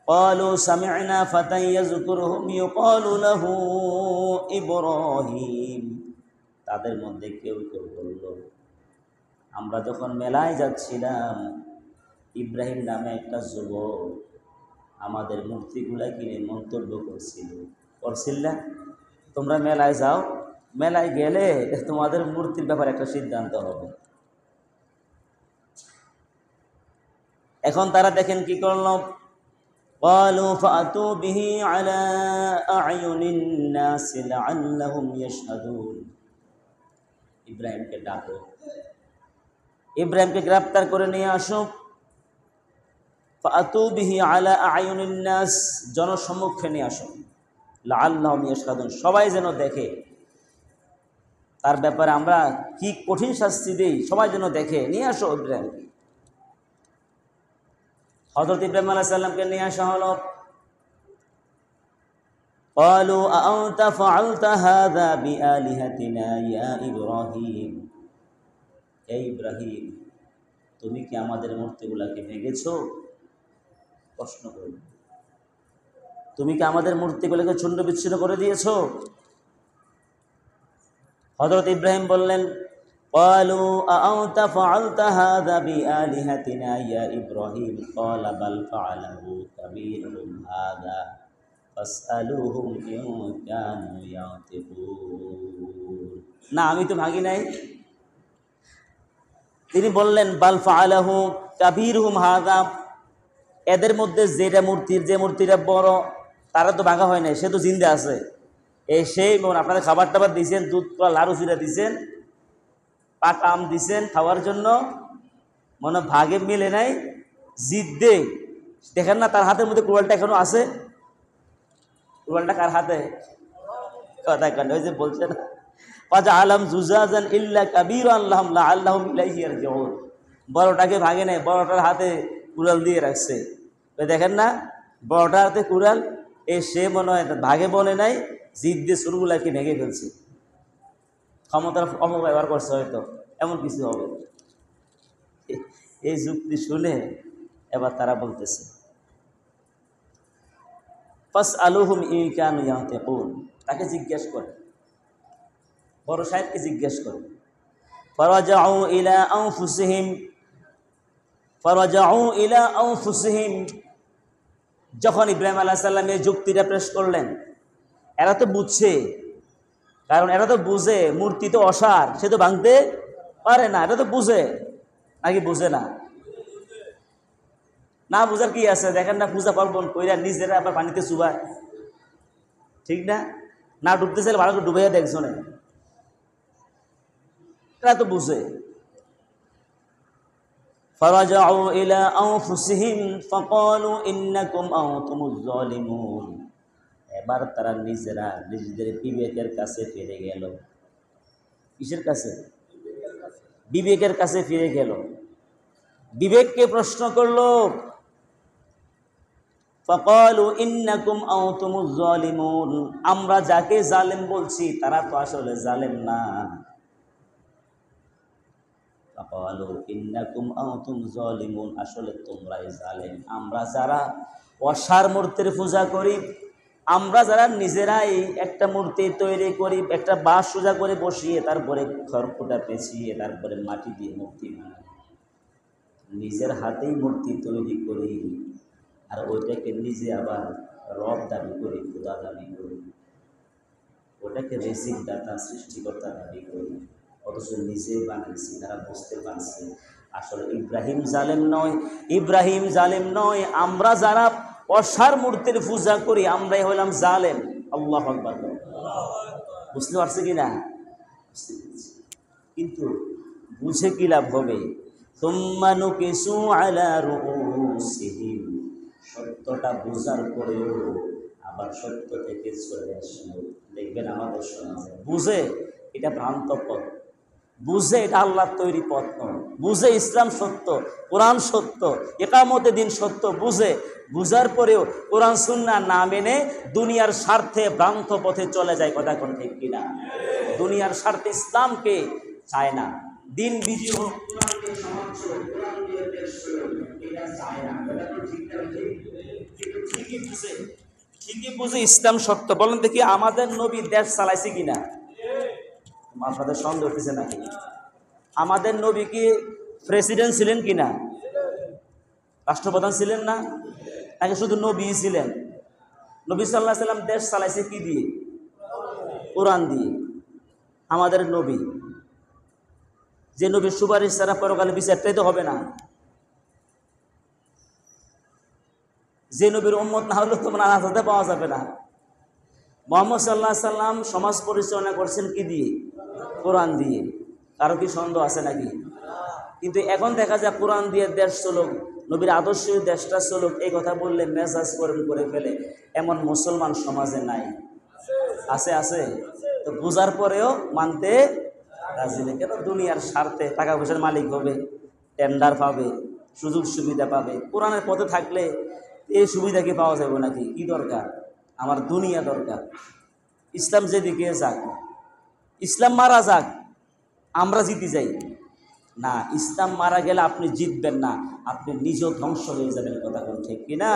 [SPEAKER 1] ক্বালু সামি'না ফাতান ইয়াযকুরুহুম ইউকালু লাহু ইব্রাহিম, তাদের মধ্যে কেউ কেউ বলল, আমরা যখন মেলায় যাচ্ছিলাম ইব্রাহিম নামে একটা যুবক আমাদের মূর্তিগুলা কিনে মন্তব্য করছিল না? তোমরা মেলায় যাও, মেলায় গেলে তোমাদের মূর্তির ব্যাপারে একটা সিদ্ধান্ত হবে। এখন তারা দেখেন কি করলো, قالوا فأتوا به على أعين الناس لعلهم يشهدون। ইব্রাহিমকে ডাকো, ইব্রাহিমকে গ্রেফতার করে নিয়ে আসো। فأتوا به على أعين الناس, জনসম্মুখে নিয়ে আসো। লাআল্লাহুম ইয়াশহাদুন, সবাই যেন দেখে তার ব্যাপারে আমরা কি কঠিন শাস্তি দেই, সবাই যেন দেখে। নিয়ে আসো ইব্রাহিমকে। হযরত ইব্রাহিম আলাইহিস সালামকে নিয়ে আসা হলো। قالوا أأنت فعلت هذا بآلهتنا يا إبراهيم। হে ইব্রাহিম, তুমি কি আমাদের মূর্তিগুলোকে ভেঙেছো? প্রশ্ন করল, তুমি কি আমাদের মূর্তিগুলোকে চূর্ণ বিচ্ছিন্ন করে দিয়েছো? হযরত ইব্রাহিম বললেন, قالوا أأنت فعلت هذا بآلهتنا يا إبراهيم قال بل فعله كبيرهم هذا فاسألوهم إن كانوا ينطقون। না, আমি তো ভাগি নাই। তিনি বললেন, বাল ফাআলাহু কাবীরুহুম হাযা, এদের মধ্যে যে মূর্তিটা বড়, তারা তো ভাঙা হয় নাই, সে তো জিন্দা আছে। সেই আপনাদের খাবার টাবার দিয়েছেন, দুধ কলা লাড়ু চিরা দিয়েছেন, পাকা আম দিছেন খাওয়ার জন্য, মনে ভাগে মিলে নাই, জিদ্দে দেখেন না তার হাতের মধ্যে কুড়ালটা এখনো আছে। কুড়ালটা কার হাতে? কথা কেন, ওই যে বলছে না, ফাজআলাম জুজাজান ইল্লা কাবীরান লাহুম লাআল্লাহুম ইলাইহি ইয়ারজিউন। বড়টাকে ভাগে নাই, বড়টার হাতে কুড়াল দিয়ে রাখছে। ওই দেখেন না, বড়টার হাতে কুড়াল, সে মনে হয় ভাগে বনে নাই, জিদ্দে সুরগুলাকে ভেঙে ফেলছে। ক্ষমতার অপব্যবহার করছে হয়তো, এমন কিছু হবে। এই যুক্তি শুনে এবার তারা বলতেছে, ফাসআলুহুম ইন কানু ইয়ানতিকুন, তাকে জিজ্ঞেস করে, বড় সাহেবকে জিজ্ঞেস করে। ফারাজাউ ইলা আনফুসিহিম, যখন ইব্রাহিম আলাইহিস সালাম এই যুক্তিটা পেশ করলেন, এরা তো বুঝছে, কারণ এরা তো বুঝে মূর্তি তো অসার, সে তো ভাঙতে পারে না, এটা তো বুঝে। নাকি বুঝে না? না বুঝার কি আছে, দেখেন না পূজা পার্বণ কইরা নিজেরা আবার পানিতে চুবায়, ঠিক না? না ডুবতে চাইলে ভালো করে ডুবাইয়া দেখছো না, এরা তো বুঝে। ফারাজাউ ইলা আনফুসিহিম ফাকালু ইন্নাকুম আনতুমুজ জালিমুন। এবার তারা নিজেরা নিজেদের বিবেকের কাছে ফিরে গেল। কিসের কাছে? বিবেকের কাছে ফিরে গেল। বিবেককে প্রশ্ন করলো, ফাকালু ইন্নাকুম আনতুমুজ জালিমুন, আমরা যাকে জালেম বলছি তারা তো আসলে জালেম না। ফাকালু ইন্নাকুম আনতুমুজ জালিমুন, আসলে তোমরাই জালেম। আমরা যারা অসার মূর্তির পূজা করি, আমরা যারা নিজেরাই একটা মূর্তি তৈরি করি, একটা বাঁশ সোজা করে বসিয়ে তারপরে খড়কুটা পেঁচিয়ে তারপরে মাটি দিয়ে মূর্তি বানাই, নিজের হাতেই মূর্তি তৈরি করি, আর ওইটাকে নিজে আবার রব দাবি করি, খোদা দাবি করি, ওটাকে রিজিক দাতা সৃষ্টিকর্তা দাবি করি, অথচ নিজেই বানাইছি। তারা বুঝতে পারছে আসলে ইব্রাহিম জালেম নয়, ইব্রাহিম জালেম নয়, আমরা যারা অসার মূর্তির পূজা করি আমরাই হইলাম জালেম। আল্লাহু আকবার। বুঝতে পারছে কিনা? কিন্তু বুঝে কি লাভ হবে? সুম্মা নুকিসু আলা রুউসিহিম, সত্যটা বুঝার পরেও আবার সত্য থেকে চলে আসলো। দেখবেন আমাদের সমাজে বুঝে এটা ভ্রান্ত পথ, বুঝে এটা আল্লাহর তৈরি পথ নয়, বুঝে ইসলাম সত্য, কোরআন সত্য, ইকামতে দিন সত্য, বুঝার পরেও কোরআন সুন্নাহ না মেনে দুনিয়ার স্বার্থে ভ্রান্ত পথে চলে যায়। কথা কোন ঠিক কিনা? দুনিয়ার স্বার্থে ইসলামকে চায় না, দিন বিজয় হোক, কোরআনকে সমাজ হোক, কোরআনকে দেশ হোক, এটা চায় না। এটা তো ঠিকই বুঝে ইসলাম সত্য। বলেন দেখি আমাদের নবী দেশ চালাইছে কিনা? আপনাদের সন্দেহ হতেছে নাকি? আমাদের নবী কি প্রেসিডেন্ট ছিলেন কিনা? রাষ্ট্রপ্রধান ছিলেন না, নাকি শুধু নবী ছিলেন? নবী সাল্লাল্লাহু আলাইহি সাল্লাম দেশ চালাইছে কি দিয়ে? কোরআন দিয়ে। আমাদের নবী, যে নবীর সুপারিশ ছাড়া পরকালে বিচারটাই তো হবে না, যে নবীর উম্মত না হলে তোমরা আজাদে পাওয়া যাবে না। মুহাম্মদ সাল্লাল্লাহু আলাইহি সাল্লাম সমাজ পরিচালনা করছেন কি দিয়ে? কোরআন দিয়ে। কারো কি সন্দেহ আছে নাকি? কিন্তু এখন দেখা যায় কোরআন দিয়ে দেশ চলুক, নবীর আদর্শ দেশটা চলুক, এই কথা বললে মেজাজ গরম করে ফেলে। এমন মুসলমান সমাজে নাই? আছে, আছে। তো বোঝার পরেও মানতে রাজি নেই। কেন? দুনিয়ার স্বার্থে টাকা পয়সার মালিক হবে, টেন্ডার পাবে, সুযোগ সুবিধা পাবে। কোরআনের পথে থাকলে এই সুবিধা কি পাওয়া যাবে নাকি? কি দরকার? আমার দুনিয়া দরকার। ইসলাম যেদিকে যাক, ইসলাম মারা যাক, আমরা জিতে যাই না। ইসলাম মারা গেলে আপনি জিতবেন না, আপনি নিজেও ধ্বংস হয়ে যাবেন। কথা কোন ঠিক কিনা?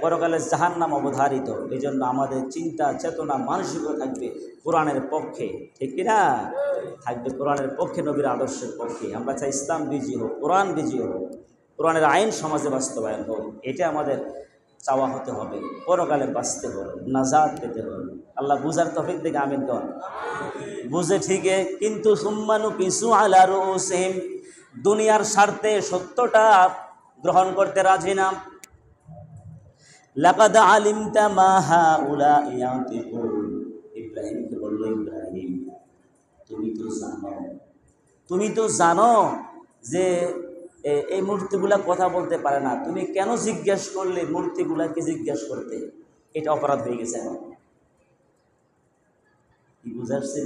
[SPEAKER 1] পরকালে জাহান্নাম অবধারিত। এই জন্য আমাদের চিন্তা চেতনা মানসিকতা থাকবে কোরআনের পক্ষে, ঠিক কিনা? থাকবে কোরআনের পক্ষে, নবীর আদর্শের পক্ষে। আমরা চাই ইসলাম বিজয়ী হোক, কোরআন বিজয়ী হোক, কোরআনের আইন সমাজে বাস্তবায়ন হোক। এটা আমাদের চাওয়া হতে হবে। পরকালে বাঁচতে হবে, নাজাত পেতে হবে। আল্লাহ বুঝার তৌফিক দিকে আমিন কর। বুঝে ঠিকই, কিন্তু সুম্মানু কিছু আলা রুসিহিম, দুনিয়ার স্বার্থে সত্যটা গ্রহণ করতে রাজি না। লাকাদ আলিমতা মা হাউলা ইয়াতিকুন, ইব্রাহিমকে বলল, ইব্রাহিম তুমি তো জানো যে এই মূর্তিগুলা কথা বলতে পারে না। তুমি কেন জিজ্ঞেস করলে মূর্তিগুলাকে জিজ্ঞেস করতে? এটা অপরাধ হয়ে গেছে। কি বুঝাচ্ছে?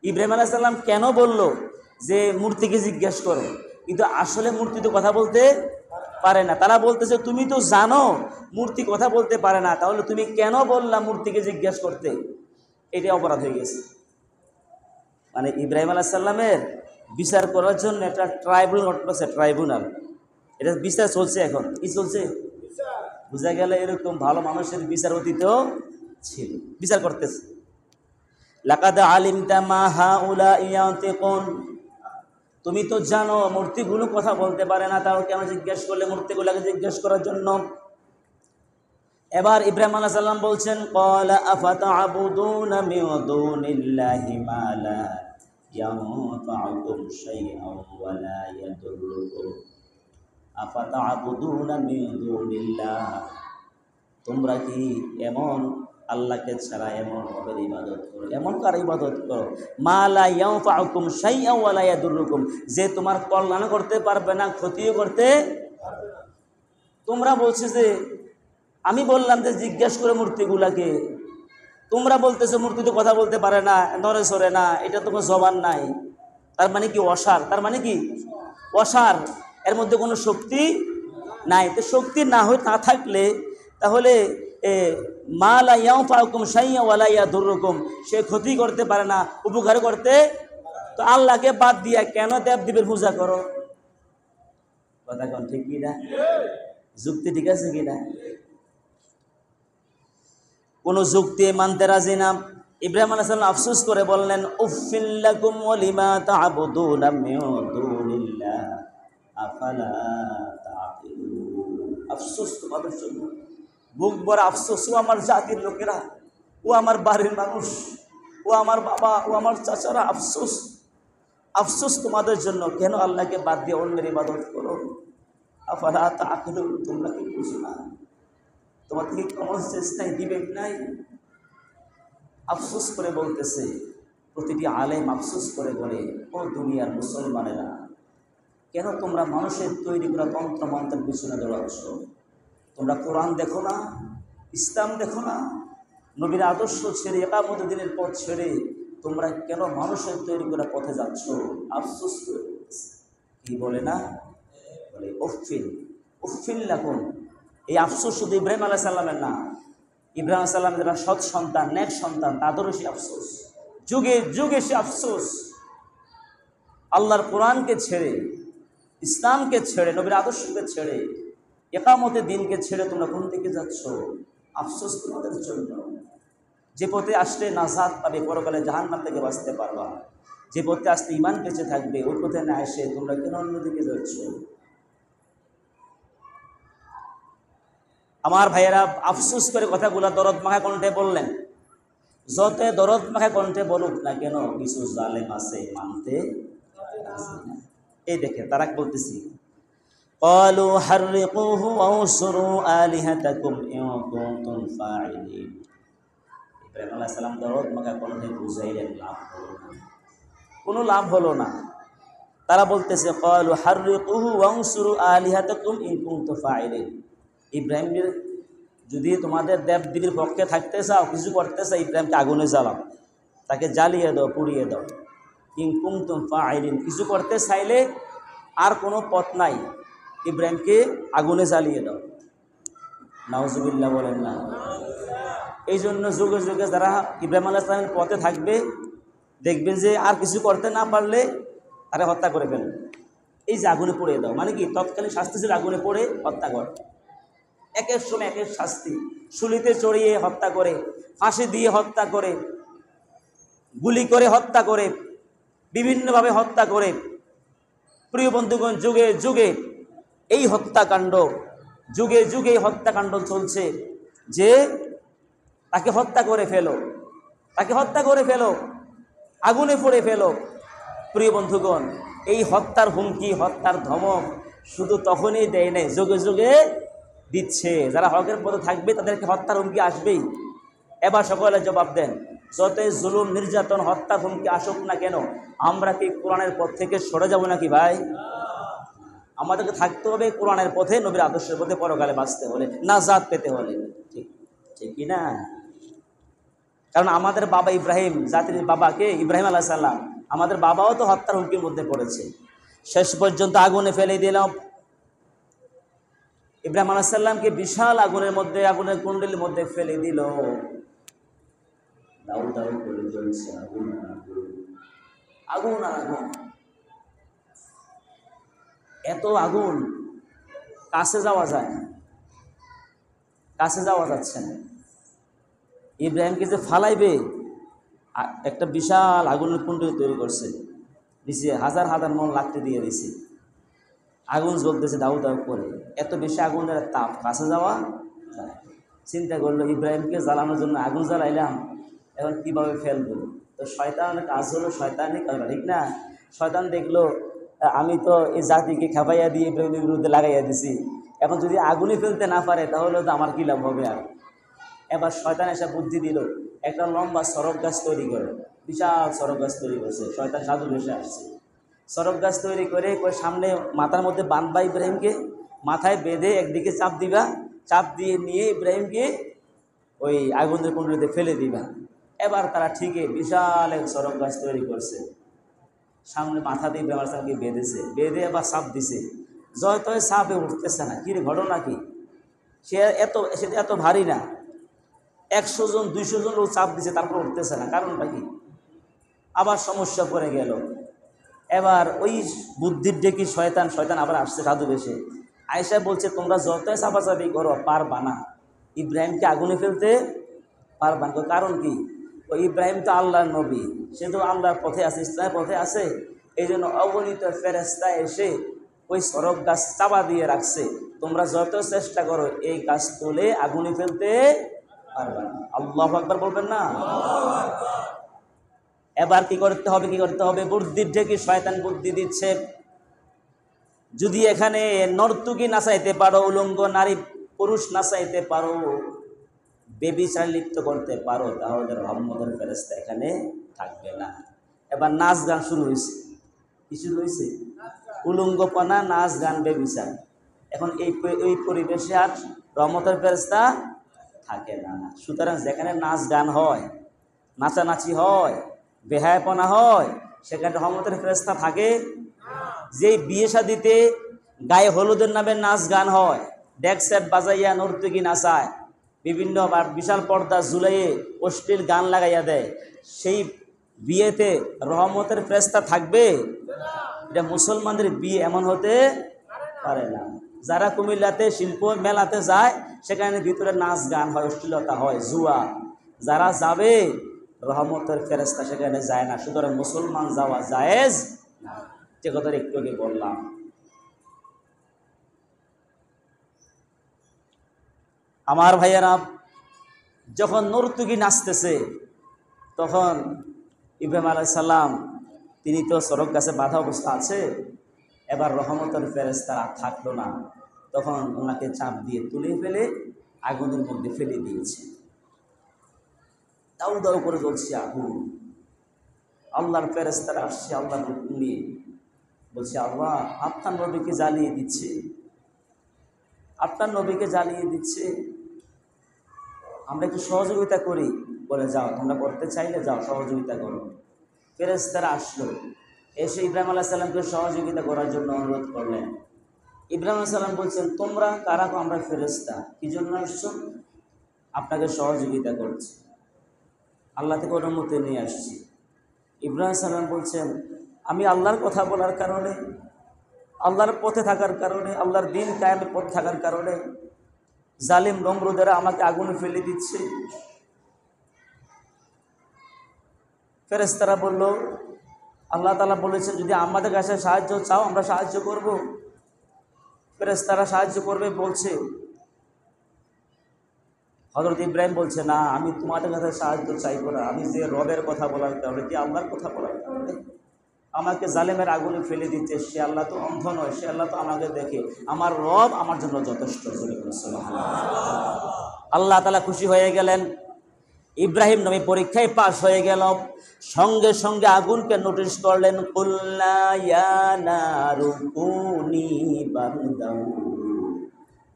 [SPEAKER 1] ইব্রাহিম আলাইহিস সালাম কেন বলল যে মূর্তিকে জিজ্ঞেস করো? কিন্তু আসলে মূর্তি তো কথা বলতে পারে না। তারা বলতেছে তুমি তো জানো মূর্তি কথা বলতে পারে না, তাহলে তুমি কেন বললা মূর্তিকে জিজ্ঞেস করতে? এটা অপরাধ হয়ে গেছে। মানে ইব্রাহিম আলাইহিস সালামের বিচার করার জন্য একটা ট্রাইব্যুনাল আছে, ট্রাইব্যুনাল। এটা বিচার চলছে এখন। কি চলছে? বুঝা গেল এরকম ভালো মানুষের বিচার অতীতেও ছিল, বিচার করতেছে। লাকাদ আলিমতা মা হাউলা ইয়াতিকুন, তুমি তো জানো মূর্তিগুলো কথা বলতে পারে না, তাও কেন জিজ্ঞেস করলে মূর্তিগুলোকে জিজ্ঞেস করার জন্য? এবার ইব্রাহিম আলাইহিস সালাম বলছেন, ক্বালা আফাতা'বুদুনা মিন দুনিল্লাহি মা লা ইয়ানফা'ুকুম শাইআন ওয়া লা ইয়াদুররুকুম, আফাতা'বুদুনা মিন দুনিল্লাহ, তোমরা কি এমন আল্লাহকে ছাড়া এমন ভাবে ইবাদত করো, এমন কার ইবাদত করো, মা লা ইয়ানফা'ুকুম শাইআন ওয়া লা ইয়াদুররুকুম, যে তোমার কল্যাণ করতে পারবে না, ক্ষতিও করতে। তোমরা বলছো যে, আমি বললাম যে জিজ্ঞেস করে মূর্তিগুলাকে, তোমরা বলতেছো মূর্তি তো কথা বলতে পারে না, নড়ে সরে না, এটা তো কোনো জবান নাই। তার মানে কি? অসার। তার মানে কি? অসার। এর মধ্যে কোনো শক্তি নাই। তো শক্তি না থাকলে তাহলে মা লা ইয়ানফা'ুকুম শাইআন ওয়া লা ইয়াদুররুকুম, সে ক্ষতি করতে পারে না, উপকার করতে। তো আল্লাহকে বাদ দিয়া কেন দেবদেবীর পূজা করো? কথা কোন ঠিক কি না? যুক্তি ঠিক আছে কিনা? কোনো যুক্তি মানতে রাজি না। ইব্রাহিম আলাইহিস সালাম আফসোস করে বললেন, উফফিল লাকুম ওয়া লিমা তা'বুদুনা মিন দুনিল্লাহ আফালা তা'কিলুন। আফসোস তোমাদের জন্য, বুক ভরা আফসোস। ও আমার জাতির লোকেরা, ও আমার বাড়ির মানুষ, ও আমার বাবা, ও আমার চাচারা, আফসোস, আফসোস তোমাদের জন্য। কেন আল্লাহকে বাদ দিয়ে অন্যের ইবাদত করো? আফালা তা'কিলুন, তোমরা কি বুঝো না? তোমার থেকে কমন সেন্স নাই, বিবেক নাই? আফসোস করে বলতেছে, প্রতিটি আলেম আফসোস করে বলে, ও দুনিয়ার মুসলমানেরা, কেন তোমরা মানুষের তৈরি করা তন্ত্র মন্ত্রের পিছনে দৌড়াচ্ছ? তোমরা কোরআন দেখো না, ইসলাম দেখো না, নবীর আদর্শ ছেড়ে, ইকামত দিনের পথ ছেড়ে তোমরা কেন মানুষের তৈরি করা পথে যাচ্ছ? আফসোস করে বলতেছে। কি বলে না? বলে উফফিল লাকুম। এই আফসোস শুধু ইব্রাহিম আলাইহিস সালামের না, ইব্রাহিম আলাইহিস সালামের যারা সৎ সন্তান, নেক সন্তান, তাদেরও সে আফসোস, যুগে যুগে সে আফসোস। আল্লাহর কোরআনকে ছেড়ে, ইসলামকে ছেড়ে, নবীর আদর্শকে ছেড়ে, ইকামতের দিনকে ছেড়ে তোমরা কোন দিকে যাচ্ছ? আফসোস তোমাদের জন্য। যে পথে আসলে নাজাত পাবে, পরকালে জাহান্নাম থেকে বাঁচতে পারবা, যে পথে আসলে ঈমান বেঁচে থাকবে, ওই পথে না এসে তোমরা কেন অন্যদিকে যাচ্ছ? আমার ভাইয়েরা আফসোস করে কথাগুলো দরদ মাখা কণ্ঠে বললেন। যত দরদ মাখা কণ্ঠে বলুক না কেন, কিছু জালেম আছে মানতে রাজি না। এই দেখে তারা বলতেছি, قالوا حرقوه وانصروا آلهتكم إن كنتم فاعلين। ইব্রাহিম আলাইহিস সালাম দরদ মাখা কণ্ঠে বুঝাইলেন, লাভ হলো না, কোনো লাভ হলো না। তারা বলতেছে ক্বালু হাররিকুহু ওয়ানসুরু আলিহাতাকুম ইন কুনতুম ফাইলিন। ইব্রাহিম, যদি তোমাদের দেব দেবীর পক্ষে থাকতে চাও, কিছু করতে চাও, ইব্রাহিমকে আগুনে জ্বালাও, তাকে জ্বালিয়ে দাও, পুড়িয়ে দাও। ইন কুনতুম ফাইলিন, কিছু করতে চাইলে আর কোনো পথ নাই, ইব্রাহিমকে আগুনে জ্বালিয়ে দাও। নাউজুবিল্লাহ বলেন না। এই জন্য যুগে যুগে যারা ইব্রাহিম আলাইহিস সালামের পথে থাকবে, দেখবেন যে আর কিছু করতে না পারলে তারা হত্যা করে ফেলবে। এই যে আগুনে পড়ে দাও, মানে কি তৎকালীন শাস্তি ছিল আগুনে পড়ে হত্যা করে। এক এক সময় এক এক শাস্তি, শুলিতে চড়িয়ে হত্যা করে, ফাঁসি দিয়ে হত্যা করে, গুলি করে হত্যা করে, বিভিন্নভাবে হত্যা করে। প্রিয় বন্ধুগণ, যুগে যুগে এই হত্যাকাণ্ড, যুগে যুগে হত্যাকাণ্ড চলছে, যে তাকে হত্যা করে ফেলো, তাকে হত্যা করে ফেলো, আগুনে পড়ে ফেলো। প্রিয় বন্ধুগণ, এই হত্যার হুমকি, হত্যার ধমক শুধু তখনই দেয় নাই, যুগে যুগে দিচ্ছে। যারা হকের পথে থাকবে তাদেরকে হত্যার হুমকি আসবেই। এবার সকলে জবাব দেন, যতই জুলুম, নির্যাতন, হত্যার হুমকি আসুক না কেন, আমরা কি কোরআনের পথ থেকে সরে যাব নাকি ভাই? আমাদেরকে থাকতে হবে কোরআনের পথে, নবীর আদর্শের পথে, পরকালে বাঁচতে হলে, নাজাত পেতে হলে। ঠিক ঠিক কি না? কারণ আমাদের বাবা ইব্রাহিম, জাতির বাবাকে ইব্রাহিম আলাইহিস সালাম, আমাদের বাবাও তো হত্যার হুমকির মধ্যে পড়েছে। শেষ পর্যন্ত আগুনে ফেলে দিলাম। ইব্রাহিম আলাইহিস সালামকে বিশাল আগুনের মধ্যে, আগুনের কুণ্ডলীর মধ্যে ফেলে দিল। দাউ দাউ করে জ্বলছে আগুন, আগুন আগুন, এত আগুন, কাছে যাওয়া যায় না, কাছে যাওয়া যাচ্ছে না। ইব্রাহিমকে যে ফালাইবে, একটা বিশাল আগুনের কুণ্ডলী তৈরি করছে, নিচে হাজার হাজার মন লাকড়ি দিয়ে দিছে, আগুন জ্বলতেছে দাউ দাউ করে। এত বেশি আগুনের তাপ, কাছে যাওয়া যায়। চিন্তা করলো, ইব্রাহিমকে জ্বালানোর জন্য আগুন জ্বালাইলাম, এখন কীভাবে ফেলবো? তো শয়তানের কাজ হলো শয়তানই কাজ, ঠিক না? শয়তান দেখলো আমি তো এই জাতিকে খেপাইয়া দিয়ে ইব্রাহিমের বিরুদ্ধে লাগাইয়া দিছি, এখন যদি আগুনে ফেলতে না পারে তাহলে তো আমার কী লাভ হবে আর। এবার শয়তান এসে বুদ্ধি দিল, একটা লম্বা সরব গাছ তৈরি করে, বিশাল সরব গাছ তৈরি করছে। শয়তান সাধু ভেসে আসছে, সরব গাছ তৈরি করে সামনে মাথার মধ্যে বাঁধবা ইব্রাহিমকে, মাথায় বেঁধে একদিকে চাপ দিবা, চাপ দিয়ে নিয়ে ইব্রাহিমকে ওই আগুনের কুণ্ডলীতে ফেলে দিবা। এবার তারা ঠিকই বিশাল এক সরব গাছ তৈরি করছে, সামনে মাথা দিয়ে ইব্রাহিম আলাইহিস সালামকে বেঁধেছে, বেঁধে এবার চাপ দিছে। জয় তয় চাপে উঠতেছে না। কী রে, ঘটনা কি? সেটা এত ভারী না, 100 জন 200 জন লোক চাপ দিছে, তারপর উঠতেছে না, কারণটা কি? আবার সমস্যা পড়ে গেল। এবার ওই বুদ্ধির ডেকে শয়তান আবার আসছে সাধু বেশে, আয়েশা বলছে, তোমরা যতই চাপাচাপি করো পারবা না, ইব্রাহিমকে আগুনে ফেলতে পারবা না। কারণ কি? ওই ইব্রাহিম তো আল্লাহর নবী, সে তো আল্লাহর পথে আছে, ইসলামের পথে আছে। এই জন্য অগণিত ফেরেশতা এসে ওই সরব গাছ চাপা দিয়ে রাখছে, তোমরা যত চেষ্টা করো এই গাছ তুলে আগুনে ফেলতে পারবা না। আল্লাহু আকবার বলবেন না? এবার কি করতে হবে? বুদ্ধির ডেকে শয়তান বুদ্ধি দিচ্ছে, যদি এখানে নর্তকী নাচাইতে পারো, উলঙ্গ নারী পুরুষ নাচাইতে পারো, বেবিচার লিপ্ত করতে পারো, তাহলে রহমতের ফেরেশতা এখানে থাকবে না। এবার নাচ গান শুরু হয়েছে। কি শুরু হয়েছে? উলঙ্গপনা, নাচ গান, বেবিচার। এখন এই পরিবেশে আর রহমতের ফেরেশতা থাকে না। সুতরাং যেখানে নাচ গান হয়, নাচানাচি হয়, বেহায়াপনা হয়, সেখানে রহমতের ফেরেশতা থাকে। যেই বিয়ে শাদিতে গায়ে হলুদের নামে নাচ গান হয়, ডেক সেট বাজাইয়া নর্তকী নাচায়, বিভিন্ন বিশাল পর্দা ঝুলাইয়ে অশ্লীল গান লাগাইয়া দেয়, সেই বিয়েতে রহমতের ফেরেশতা থাকবে? এটা মুসলমানদের বিয়ে এমন হতে পারে না। যারা কুমিল্লাতে শিল্প মেলাতে যায়, সেখানে ভিতরে নাচ গান হয়, অশ্লীলতা হয়, জুয়া, যারা যাবে রহমতের ফেরেশতা সেখানে যায় না। সুতরাং মুসলমান যাওয়া জায়েজ না, যে কথা একটু আগে বললাম। আমার ভাইয়েরা, যখন নর্তকী নাচতেছে তখন ইব্রাহিম আলাইহিস সালাম তিনি তো সড়ক গাছে বাঁধা অবস্থা আছে, এবার রহমতের ফেরেশতারা থাকলো না, তখন ওনাকে চাপ দিয়ে তুলে ফেলে আগুনের মধ্যে ফেলে দিয়েছে। দাউ দাউ করে জ্বলছে আগুন। আল্লাহর ফেরেশতারা আসছে আল্লাহর হুকুম নিয়ে, বলছে আল্লাহ আপনার নবীকে জ্বালিয়ে দিচ্ছে, আপনার নবীকে জ্বালিয়ে দিচ্ছে, আমরা একটু সহযোগিতা করি। বলে যাও, তোমরা করতে চাইলে যাও, সহযোগিতা করো। ফেরেশতারা আসলো, এসে ইব্রাহিম আলাইহিস সালামকে সহযোগিতা করার জন্য অনুরোধ করলেন। ইব্রাহিম আলাইহিস সালাম বলছেন, তোমরা কারা? আমরা ফেরেশতা। কি জন্য আসছো? আপনাকে সহযোগিতা করছি, আল্লাহ থেকে অনুমতি নিয়ে আসছি। ইব্রাহিম আলাইহিস সালাম বলছেন, আমি আল্লাহর কথা বলার কারণে, আল্লাহর পথে থাকার কারণে, আল্লাহর দিন কায়েমের পথে থাকার কারণে জালিম নমরুদেরা আমাকে আগুনে ফেলে দিচ্ছে। ফেরেশতারা বলল, আল্লাহ তাআলা বলেছেন যদি আমাদের কাছে সাহায্য চাও আমরা সাহায্য করব। ফেরেশতারা সাহায্য করবে বলছে। হযরত ইব্রাহিম বলছে, না আমি তোমাদের কাছে সাহায্য চাইবো না, আমি যে রবের কথা বলার কারণে, যে আল্লাহর কথা বলার কারণে আমাকে জালেমের আগুনে ফেলে দিচ্ছে, সে আল্লাহ তো অন্ধ নয়, সে আল্লাহ তো আমাকে দেখে, আমার রব আমার জন্য যথেষ্ট। আল্লাহ তাআলা খুশি হয়ে গেলেন। ইব্রাহিম নবী পরীক্ষায় পাশ হয়ে গেল। সঙ্গে সঙ্গে আগুনকে নোটিশ করলেন, কুল্লা ইয়া নারু কুনি বারদাও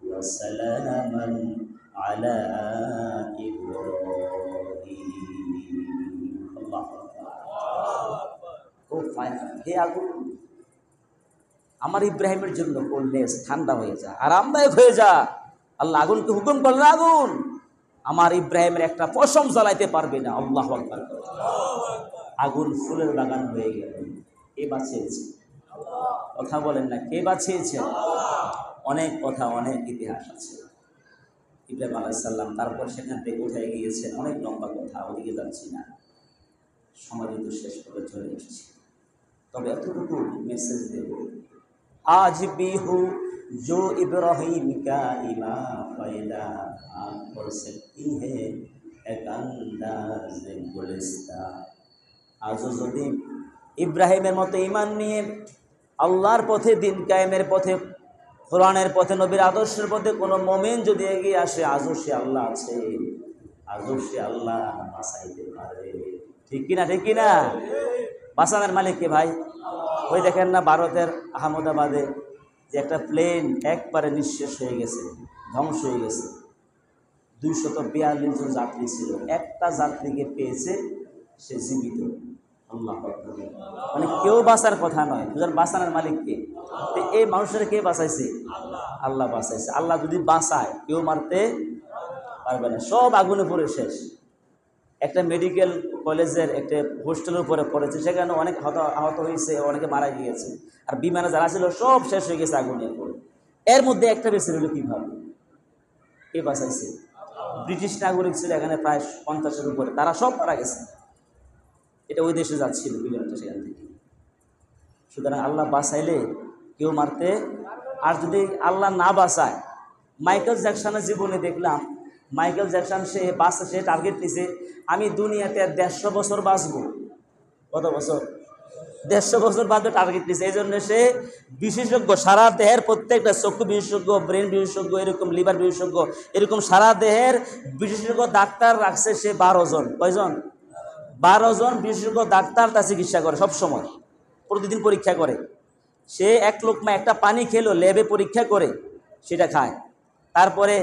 [SPEAKER 1] ওয়া সালামান আলা ইব্রাহিম। আল্লাহু আকবার। ও ফায়দা, হে আগুন আমার ইব্রাহিমের জন্য করলে ঠান্ডা হয়ে যা, আরামদায়ক হয়ে যা। আল্লাহ আগুনকে হুকুম করলেন, আগুন আমার ইব্রাহিমের একটা পশম জ্বালাইতে পারবে না। আল্লাহু আকবার। আগুন ফুলের বাগান হয়ে গেল। কে বাঁচিয়েছে? কথা বলেন না, কে বাঁচিয়েছে? অনেক কথা, অনেক ইতিহাস আছে ইব্রাহিম আলাইহিস সালাম। তারপর সেখান থেকে কোথায় গিয়েছেন, অনেক লম্বা কথা, ওদিকে যাচ্ছি না, সময় কিন্তু শেষ করে চলে এসেছি। তবে এতটুকু মেসেজ দেব, আজ বিহু जो इब्राहिम का इमाम पैदा आँख पर सकती है एक अंदाज गुलिस्ता। আজও যদি ইব্রাহিমের মতো ঈমান নিয়ে আল্লাহর পথে, দিন কায়েমের পথে, কোরআনের পথে, নবীর আদর্শের পথে কোনো মুমিন যদি এগিয়ে আসে, আজও সে আল্লাহ আছে, আজও সে আল্লাহ বাঁচাইতে পারে। ঠিক কিনা? ঠিক কিনা? বাঁচানোর মালিক কে ভাই? ওই দেখেন না ভারতের আহমেদাবাদে যে একটা প্লেন একবারে নিঃশেষ হয়ে গেছে, ধ্বংস হয়ে গেছে। 242 জন যাত্রী ছিল, একটা যাত্রীকে পেয়েছে, সে জীবিত। আল্লাহ, মানে কেউ বাঁচার কথা নয়, দুজন বাঁচানোর মালিক কে? এই মানুষের কে বাঁচাইছে? আল্লাহ বাঁচাইছে। আল্লাহ যদি বাঁচায় কেউ মারতে পারবে না, সব আগুনে পড়ে শেষ। একটা মেডিকেল কলেজের একটা হোস্টেলের উপরে পড়েছে, সেখানে অনেক আহত হয়েছে, অনেকে মারা গিয়েছে, আর বিমানে যারা ছিল সব শেষ হয়ে গেছে আগুনে পড়ে। এর মধ্যে একটা বেঁচে রইল কীভাবে? কে বাঁচাইছে? ব্রিটিশ নাগরিক ছিল এখানে প্রায় 50-এর উপরে, তারা সব মারা গেছে। এটা ওই দেশে যাচ্ছিল বিমানটা সেখান থেকে। সুতরাং আল্লাহ বাঁচাইলে কেউ মারতে, আর যদি আল্লাহ না বাঁচায়, মাইকেল জ্যাকসনের জীবনে দেখলাম, মাইকেল জ্যাকসন সে টার্গেট নিছে, আমি দুনিয়াতে 150 বছর বাঁচবো। কত বছর? 150 বছর বাঁচবে টার্গেট নিছে। এই জন্য সে বিশেষজ্ঞ, সারা দেহের প্রত্যেকটা চক্ষু বিশেষজ্ঞ, ব্রেন বিশেষজ্ঞ, এরকম লিভার বিশেষজ্ঞ, এরকম সারা দেহের বিশেষজ্ঞ ডাক্তার রাখছে সে 12 জন। কয়জন? 12 জন বিশেষজ্ঞ ডাক্তার তার চিকিৎসা করে, সব সময় প্রতিদিন পরীক্ষা করে। সে এক লোকমা একটা পানি খেলো, ল্যাবে পরীক্ষা করে সেটা খায়। তারপরে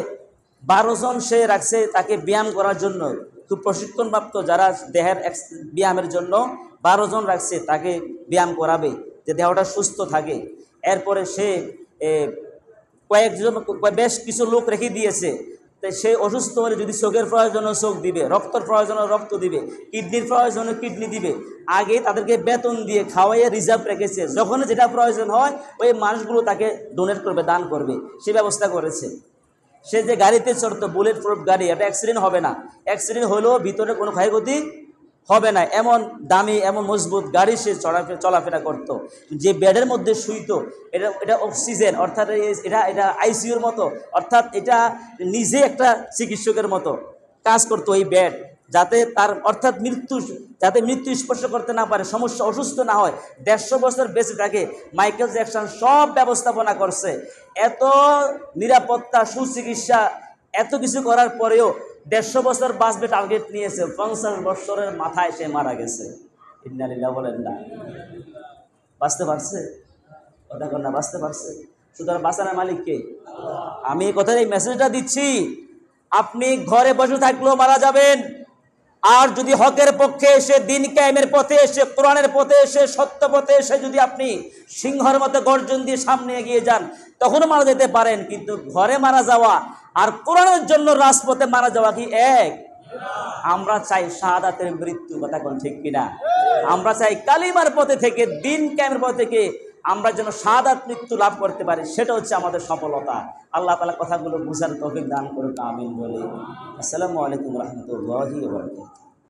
[SPEAKER 1] 12 জন সে রাখছে তাকে ব্যায়াম করার জন্য, খুব প্রশিক্ষণপ্রাপ্ত যারা দেহের ব্যায়ামের জন্য 12 জন রাখছে তাকে ব্যায়াম করাবে, যে দেহটা সুস্থ থাকে। এরপরে সে কয়েকজন, বেশ কিছু লোক রেখে দিয়েছে, তাই সে অসুস্থ হলে যদি চোখের প্রয়োজনে চোখ দিবে, রক্তের প্রয়োজনে রক্ত দিবে, কিডনির প্রয়োজনে কিডনি দিবে। আগে তাদেরকে বেতন দিয়ে খাওয়াইয়ে রিজার্ভ রেখেছে, যখন যেটা প্রয়োজন হয় ওই মানুষগুলো তাকে ডোনেট করবে, দান করবে, সে ব্যবস্থা করেছে। সে যে গাড়িতে চড়তো বুলেট প্রুফ গাড়ি, এটা অ্যাক্সিডেন্ট হবে না, অ্যাক্সিডেন্ট হলেও ভিতরে কোনো ক্ষয়ক্ষতি হবে না। এমন দামি এমন মজবুত গাড়ি সে চলাফেরা করতো, যে বেডের মধ্যে শুইতো, এটা অক্সিজেন, অর্থাৎ এটা আইসিইউর মতো, অর্থাৎ এটা নিজে একটা চিকিৎসকের মতো কাজ করতো এই বেড, যাতে তার অর্থাৎ যাতে মৃত্যু স্পর্শ করতে না পারে, সমস্যা অসুস্থ না হয়, 150 বছর বেঁচে থাকে। মাইকেল জ্যাকসন সব ব্যবস্থাপনা করছে, এত নিরাপত্তা, সুচিকিৎসা, এত কিছু করার পরেও 150 বছর বাঁচবে টার্গেট নিয়েছে, 50 বছরের মাথায় সে মারা গেছে। ইন্না লিল্লাহি বলেন না, বাঁচতে পারছে? কথা কর না, বাঁচতে পারছে? সুতরাং বাঁচানোর মালিক কে? আমি এই কথার এই মেসেজটা দিচ্ছি, আপনি ঘরে বসে থাকলেও মারা যাবেন, আর যদি হকের পক্ষে এসে, দিন কায়েমের পথে এসে, কোরআনের পথে এসে, সত্য পথে এসে যদি আপনি সিংহর মতো গর্জন দিয়ে সামনে এগিয়ে যান, তখনও মারা যেতে পারেন। কিন্তু ঘরে মারা যাওয়া আর কোরআনের জন্য রাজপথে মারা যাওয়া কি এক? আমরা চাই শাহাদাতের মৃত্যু, কথা কোন ঠিক কিনা? আমরা চাই কালিমার পথে থেকে, দিন কায়েমের পথে থেকে আমরা যেন শাহাদাত মৃত্যু লাভ করতে পারি, সেটা হচ্ছে আমাদের সফলতা। আল্লাহ তাআলা কথাগুলো বুঝার তৌফিক দান করুন, আমিন বলে। আসসালামু আলাইকুম ওয়া রাহমাতুল্লাহি ওয়া বারাকাতুহু।